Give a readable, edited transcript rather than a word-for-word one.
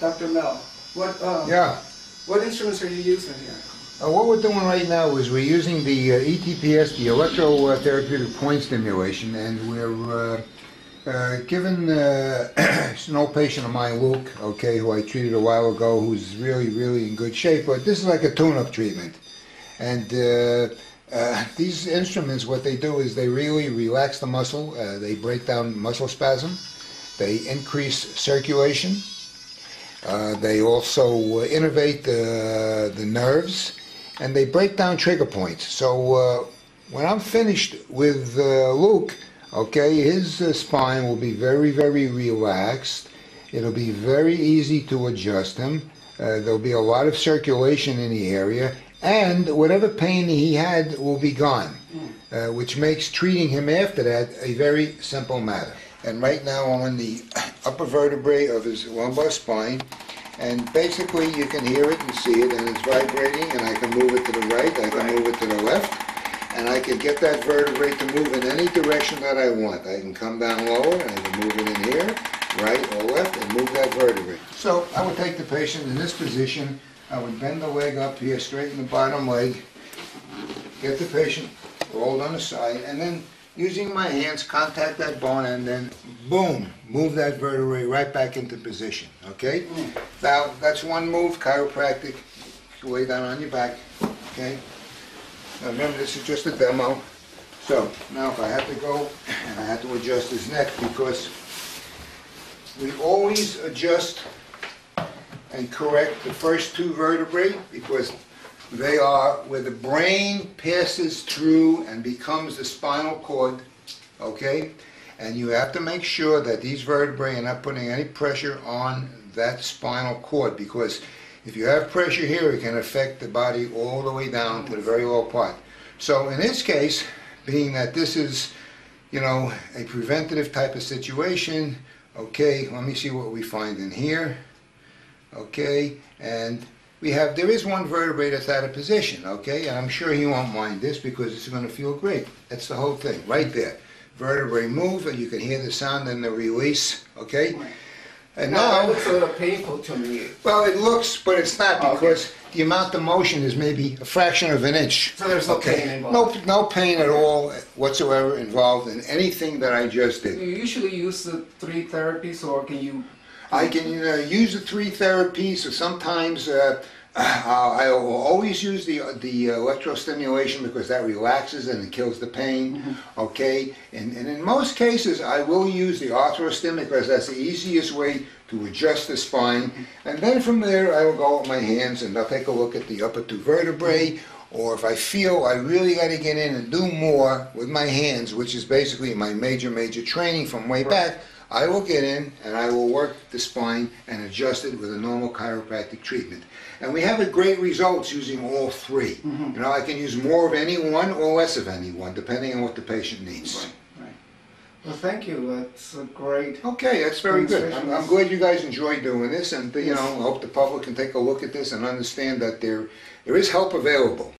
Dr. Mel, what Yeah. what instruments are you using here? What we're doing right now is we're using the ETPS, the electrotherapeutic point stimulation, and we're given an old patient of mine, Luke, okay, who I treated a while ago, who's really in good shape, but this is like a tune-up treatment. And these instruments, what they do is they really relax the muscle, they break down muscle spasm, they increase circulation, they also innervate the nerves, and they break down trigger points. So when I'm finished with Luke, okay, his spine will be very relaxed. It'll be very easy to adjust him. There'll be a lot of circulation in the area, and whatever pain he had will be gone, which makes treating him after that a very simple matter. And right now I'm on the upper vertebrae of his lumbar spine, and basically you can hear it and see it, and it's vibrating, and I can move it to the right, I can move it to the left, and I can get that vertebrae to move in any direction that I want. I can come down lower, and I can move it in here, right or left, and move that vertebrae. So I would take the patient in this position, I would bend the leg up here, straighten the bottom leg, get the patient rolled on the side, and then using my hands, contact that bone, and then boom, move that vertebrae right back into position, okay? Now, that's one move, chiropractic, lay down on your back, okay? Now remember, this is just a demo. So, now if I have to go, and I have to adjust his neck, because we always adjust and correct the first two vertebrae, because they are where the brain passes through and becomes the spinal cord, okay? And you have to make sure that these vertebrae are not putting any pressure on that spinal cord, because if you have pressure here, it can affect the body all the way down to the very low part. So in this case, being that this is, you know, a preventative type of situation, okay, let me see what we find in here, okay, and there is one vertebrae that's out of position, okay, and I'm sure he won't mind this because it's going to feel great. That's the whole thing, right there. Vertebrae move, and you can hear the sound and the release, okay? And now, it looks a little painful to me. Well, it looks, but it's not, because the amount of motion is maybe a fraction of an inch. So there's no pain involved? No pain at all whatsoever involved in anything that I just did. Do you usually use the 3 therapies, or can you... I can use the 3 therapies, or sometimes I will always use the electrostimulation, because that relaxes and it kills the pain, okay? And in most cases, I will use the arthrostim, because that's the easiest way to adjust the spine. And then from there, I will go with my hands, and I'll take a look at the upper 2 vertebrae, or if I feel I really got to get in and do more with my hands, which is basically my major training from way back, I will get in and I will work the spine and adjust it with a normal chiropractic treatment. And we have a great results using all 3. You know, I can use more of any one or less of any one, depending on what the patient needs. Right. Well, thank you. That's a great... Okay, that's very good. I'm glad you guys enjoy doing this, and you know, I hope the public can take a look at this and understand that there is help available.